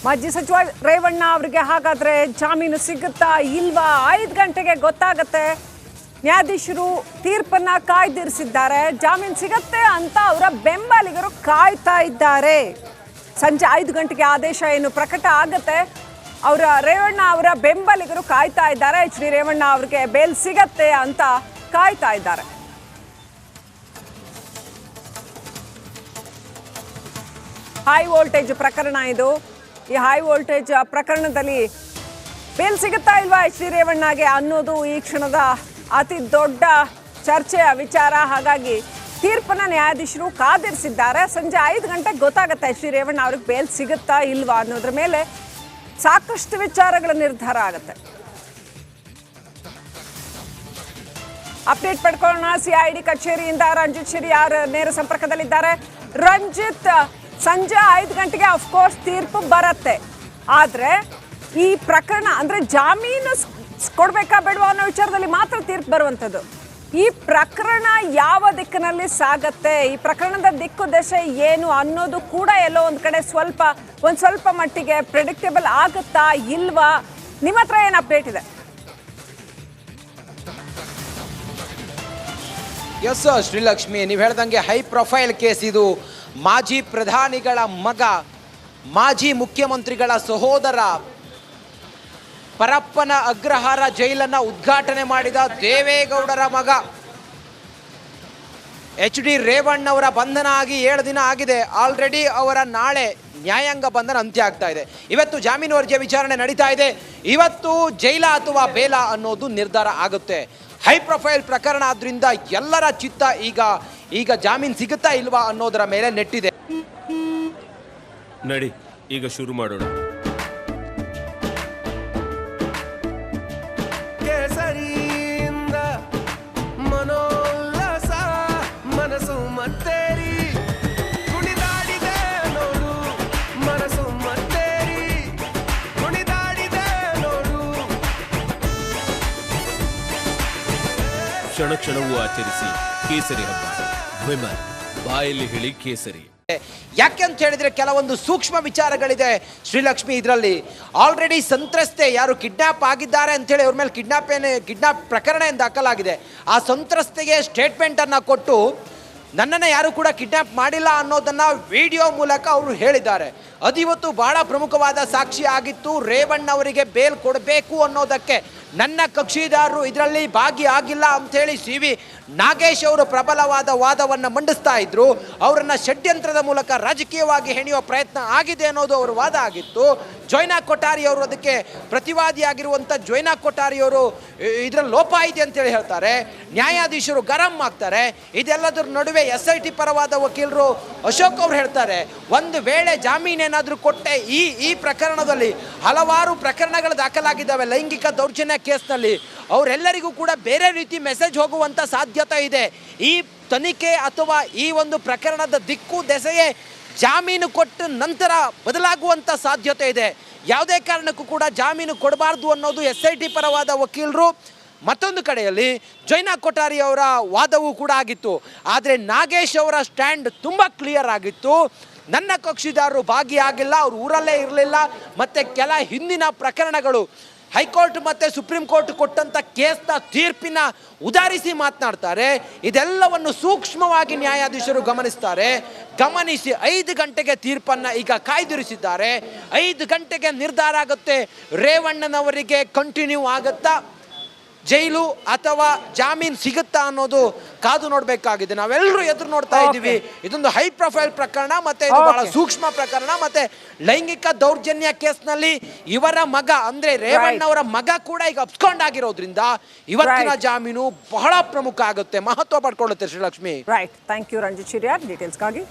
ಮಾಜಿ ಸಚಿವ ರೇವಣ್ಣ ಅವರಿಗೆ ಹಾಗಾದ್ರೆ ಜಾಮೀನು ಸಿಗುತ್ತಾ ಇಲ್ವಾ? 5 ಗಂಟೆಗೆ ಗೊತ್ತಾಗತ್ತೆ. ನ್ಯಾಯಾಧೀಶರು ತೀರ್ಪನ್ನ ಕಾಯ್ದಿರಿಸಿದ್ದಾರೆ. ಜಾಮೀನು ಸಿಗತ್ತೆ ಅಂತ ಅವರ ಬೆಂಬಲಿಗರು ಕಾಯ್ತಾ ಇದ್ದಾರೆ. ಸಂಜೆ 5 ಗಂಟೆಗೆ ಆದೇಶ ಏನು ಪ್ರಕಟ ಆಗತ್ತೆ. ರೇವಣ್ಣ ಅವರ ಬೆಂಬಲಿಗರು ಕಾಯ್ತಾ ಇದ್ದಾರೆ. ಎಚ್ ಡಿ ರೇವಣ್ಣ ಅವರಿಗೆ ಬೇಲ್ ಸಿಗತ್ತೆ ಅಂತ ಕಾಯ್ತಾ ಇದ್ದಾರೆ. ಹೈ ವೋಲ್ಟೇಜ್ ಪ್ರಕರಣ ಇದು. ಈ ಹೈ ವೋಲ್ಟೇಜ್ ಪ್ರಕರಣದಲ್ಲಿ ಬೇಲ್ ಸಿಗುತ್ತಾ ಇಲ್ವಾ ಎಚ್ ಡಿ ರೇವಣ್ಣಗೆ ಅನ್ನೋದು ಈ ಕ್ಷಣದ ಅತಿ ದೊಡ್ಡ ಚರ್ಚೆಯ ವಿಚಾರ. ಹಾಗಾಗಿ ತೀರ್ಪನ್ನ ನ್ಯಾಯಾಧೀಶರು ಕಾದಿರಿಸಿದ್ದಾರೆ. ಸಂಜೆ 5 ಗಂಟೆಗೆ ಗೊತ್ತಾಗುತ್ತೆ ಎಚ್ ಡಿ ರೇವಣ್ಣ ಅವ್ರಿಗೆ ಬೇಲ್ ಸಿಗುತ್ತಾ ಇಲ್ವಾ ಅನ್ನೋದ್ರ ಮೇಲೆ ಸಾಕಷ್ಟು ವಿಚಾರಗಳ ನಿರ್ಧಾರ ಆಗುತ್ತೆ. ಅಪ್ಡೇಟ್ ಪಡ್ಕೊಳ್ಳೋಣ. ಸಿಐಡಿ ಕಚೇರಿಯಿಂದ ರಂಜಿತ್ ಶಿರಿಯಾರ್ ನೇರ ಸಂಪರ್ಕದಲ್ಲಿದ್ದಾರೆ. ರಂಜಿತ್, ಸಂಜೆ 5 ಗಂಟೆಗೆ ಅಫ್ಕೋರ್ಸ್ ತೀರ್ಪು ಬರುತ್ತೆ. ಆದ್ರೆ ಈ ಪ್ರಕರಣ ಅಂದ್ರೆ ಜಾಮೀನು ಕೊಡ್ಬೇಕಾ ಬೇಡವಾ ಅನ್ನೋ ವಿಚಾರದಲ್ಲಿ ಮಾತ್ರ ತೀರ್ಪು ಬರುವಂಥದ್ದು. ಈ ಪ್ರಕರಣ ಯಾವ ದಿಕ್ಕಿನಲ್ಲಿ ಸಾಗತ್ತೆ, ಈ ಪ್ರಕರಣದ ದಿಕ್ಕು ದಶೆ ಏನು ಅನ್ನೋದು ಕೂಡ ಎಲ್ಲೋ ಒಂದ್ ಕಡೆ ಸ್ವಲ್ಪ ಮಟ್ಟಿಗೆ ಪ್ರೆಡಿಕ್ಟೇಬಲ್ ಆಗುತ್ತಾ ಇಲ್ವಾ? ನಿಮ್ಮ ಹತ್ರ ಏನು ಅಪ್ಡೇಟ್ ಇದೆ? ಎಸ್ ಶ್ರೀಲಕ್ಷ್ಮಿ, ನೀವು ಹೇಳ್ದಂಗೆ ಹೈ ಪ್ರೊಫೈಲ್ ಕೇಸ್ ಇದು. ಮಾಜಿ ಪ್ರಧಾನಿಗಳ ಮಗ, ಮಾಜಿ ಮುಖ್ಯಮಂತ್ರಿಗಳ ಸಹೋದರ, ಪರಪ್ಪನ ಅಗ್ರಹಾರ ಜೈಲನ್ನ ಉದ್ಘಾಟನೆ ಮಾಡಿದ ದೇವೇಗೌಡರ ಮಗ ಎಚ್ ಡಿ ರೇವಣ್ಣವರ ಬಂಧನ ಆಗಿ 7 ದಿನ ಆಗಿದೆ. ಆಲ್ರೆಡಿ ಅವರ ನಾಳೆ ನ್ಯಾಯಾಂಗ ಬಂಧನ ಅಂತ್ಯ ಆಗ್ತಾ ಇದೆ. ಇವತ್ತು ಜಾಮೀನು ಅರ್ಜಿಯ ವಿಚಾರಣೆ ನಡೀತಾ ಇದೆ. ಇವತ್ತು ಜೈಲ ಅಥವಾ ಬೇಲ ಅನ್ನೋದು ನಿರ್ಧಾರ ಆಗುತ್ತೆ. ಹೈ ಪ್ರೊಫೈಲ್ ಪ್ರಕರಣ ಆದ್ರಿಂದ ಎಲ್ಲರ ಚಿತ್ತ ಈಗ ಜಾಮೀನು ಸಿಗುತ್ತಾ ಇಲ್ವಾ ಅನ್ನೋದರ ಮೇಲೆ ನೆಟ್ಟಿದೆ. ನಡಿ ಈಗ ಶುರು ಮಾಡೋಣ. ಕೇಸರಿಯಿಂದ ಮನೋಲ್ಲಾಸ ಮನಸ್ಸು ಮತ್ತೇರಿ ಕುಣಿದಾಡಿದೆ ನೋಡು, ಮನಸ್ಸು ಮತ್ತೇರಿ ಕುಣಿದಾಡಿದೆ ನೋಡು. ಕ್ಷಣ ಕ್ಷಣವೂ ಆಚರಿಸಿ ಕೇಸರಿ ಹಬ್ಬ. ವಿಮಲ್ ಬಾಯಲ್ಲಿ ಹೇಳಿ ಕೇಸರಿ. ಯಾಕೆ ಅಂತ ಹೇಳಿದ್ರೆ ಕೆಲವೊಂದು ಸೂಕ್ಷ್ಮ ವಿಚಾರಗಳಿದೆ ಶ್ರೀಲಕ್ಷ್ಮಿ. ಇದರಲ್ಲಿ ಆಲ್ರೆಡಿ ಸಂತ್ರಸ್ತೆ ಯಾರು ಕಿಡ್ನಾಪ್ ಆಗಿದ್ದಾರೆ ಅಂತೇಳಿ ಅವ್ರ ಮೇಲೆ ಕಿಡ್ನಾಪ್ ಪ್ರಕರಣ ಏನು ದಾಖಲಾಗಿದೆ. ಆ ಸಂತ್ರಸ್ತೆಗೆ ಸ್ಟೇಟ್ಮೆಂಟ್ ಅನ್ನ ಕೊಟ್ಟು ನನ್ನನ್ನು ಯಾರು ಕೂಡ ಕಿಡ್ನಾಪ್ ಮಾಡಿಲ್ಲ ಅನ್ನೋದನ್ನ ವಿಡಿಯೋ ಮೂಲಕ ಅವರು ಹೇಳಿದ್ದಾರೆ. ಅದು ಇವತ್ತು ಬಹಳ ಪ್ರಮುಖವಾದ ಸಾಕ್ಷಿ ಆಗಿತ್ತು. ರೇವಣ್ಣ ಅವರಿಗೆ ಬೇಲ್ ಕೊಡಬೇಕು ಅನ್ನೋದಕ್ಕೆ ನನ್ನ ಕಕ್ಷಿದಾರರು ಇದರಲ್ಲಿ ಭಾಗಿಯಾಗಿಲ್ಲ ಅಂಥೇಳಿ ಸಿ.ವಿ. ನಾಗೇಶ್ ಅವರು ಪ್ರಬಲವಾದ ವಾದವನ್ನು ಮಂಡಿಸ್ತಾ ಇದ್ರು. ಅವರನ್ನು ಷಡ್ಯಂತ್ರದ ಮೂಲಕ ರಾಜಕೀಯವಾಗಿ ಹೆಣೆಯುವ ಪ್ರಯತ್ನ ಆಗಿದೆ ಅನ್ನೋದು ಅವರ ವಾದ ಆಗಿತ್ತು. ಜೋಯ್ನಾ ಕೊಠಾರಿ ಅವರು ಅದಕ್ಕೆ ಪ್ರತಿವಾದಿಯಾಗಿರುವಂಥ ಜೋಯ್ನಾ ಕೊಠಾರಿ ಅವರು ಇದರಲ್ಲಿ ಲೋಪ ಇದೆ ಅಂತೇಳಿ ಹೇಳ್ತಾರೆ. ನ್ಯಾಯಾಧೀಶರು ಗರಂ ಆಗ್ತಾರೆ. ಇದೆಲ್ಲದರ ನಡುವೆ SIT ಪರವಾದ ವಕೀಲರು ಅಶೋಕ್ ಅವರು ಹೇಳ್ತಾರೆ, ಒಂದು ವೇಳೆ ಜಾಮೀನೇನಾದರೂ ಕೊಟ್ಟೆ ಈ ಪ್ರಕರಣದಲ್ಲಿ ಹಲವಾರು ಪ್ರಕರಣಗಳು ದಾಖಲಾಗಿದ್ದಾವೆ ಲೈಂಗಿಕ ದೌರ್ಜನ್ಯ ಕೇಸ್ನಲ್ಲಿ, ಅವರೆಲ್ಲರಿಗೂ ಕೂಡ ಬೇರೆ ರೀತಿ ಮೆಸೇಜ್ ಹೋಗುವಂಥ ಸಾಧ್ಯತೆ ಇದೆ. ಈ ತನಿಖೆ ಅಥವಾ ಈ ಒಂದು ಪ್ರಕರಣದ ದಿಕ್ಕು ದೆಸೆಯೇ ಜಾಮೀನು ಕೊಟ್ಟ ನಂತರ ಬದಲಾಗುವಂಥ ಸಾಧ್ಯತೆ ಇದೆ. ಯಾವುದೇ ಕಾರಣಕ್ಕೂ ಕೂಡ ಜಾಮೀನು ಕೊಡಬಾರ್ದು ಅನ್ನೋದು SIT ಪರವಾದ ವಕೀಲರು. ಮತ್ತೊಂದು ಕಡೆಯಲ್ಲಿ ಜೋಯ್ನಾ ಕೊಠಾರಿ ಅವರ ವಾದವೂ ಕೂಡ ಆಗಿತ್ತು. ಆದರೆ ನಾಗೇಶ್ ಅವರ ಸ್ಟ್ಯಾಂಡ್ ತುಂಬ ಕ್ಲಿಯರ್ ಆಗಿತ್ತು. ನನ್ನ ಕಕ್ಷಿದಾರರು ಭಾಗಿಯಾಗಿಲ್ಲ, ಅವರು ಊರಲ್ಲೇ ಇರಲಿಲ್ಲ, ಮತ್ತು ಕೆಲ ಹಿಂದಿನ ಪ್ರಕರಣಗಳು ಹೈಕೋರ್ಟ್ ಮತ್ತು ಸುಪ್ರೀಂ ಕೋರ್ಟ್ ಕೊಟ್ಟಂಥ ಕೇಸ್ನ ತೀರ್ಪಿನ ಉದಾರಿಸಿ ಮಾತನಾಡ್ತಾರೆ. ಇದೆಲ್ಲವನ್ನು ಸೂಕ್ಷ್ಮವಾಗಿ ನ್ಯಾಯಾಧೀಶರು ಗಮನಿಸಿ 5 ಗಂಟೆಗೆ ತೀರ್ಪನ್ನು ಈಗ ಕಾಯ್ದಿರಿಸಿದ್ದಾರೆ. 5 ಗಂಟೆಗೆ ನಿರ್ಧಾರ ಆಗುತ್ತೆ. ರೇವಣ್ಣನವರಿಗೆ ಕಂಟಿನ್ಯೂ ಆಗುತ್ತಾ ಜೈಲು ಅಥವಾ ಜಾಮೀನು ಸಿಗುತ್ತಾ ಅನ್ನೋದು ಕಾದು ನೋಡಬೇಕಾಗಿದೆ. ನಾವೆಲ್ಲರೂ ಎದುರು ನೋಡ್ತಾ ಇದ್ದೀವಿ. ಇದೊಂದು ಹೈ ಪ್ರೊಫೈಲ್ ಪ್ರಕರಣ, ಮತ್ತೆ ಇದು ಬಹಳ ಸೂಕ್ಷ್ಮ ಪ್ರಕರಣ, ಮತ್ತೆ ಲೈಂಗಿಕ ದೌರ್ಜನ್ಯ ಕೇಸ್ನಲ್ಲಿ ಇವರ ಮಗ ಅಂದ್ರೆ ರೇವಣ್ಣ ಅವರ ಮಗ ಕೂಡ ಈಗ ಅಬ್ಸ್ಕಾಂಡ್ ಆಗಿರೋದ್ರಿಂದ ಇವತ್ತಿನ ಜಾಮೀನು ಬಹಳ ಪ್ರಮುಖ ಆಗುತ್ತೆ, ಮಹತ್ವ ಪಡ್ಕೊಳ್ಳುತ್ತೆ Shrilakshmi. Right, thank you Ranjith Shiriyar ಡೀಟೇಲ್ಸ್ಗಾಗಿ.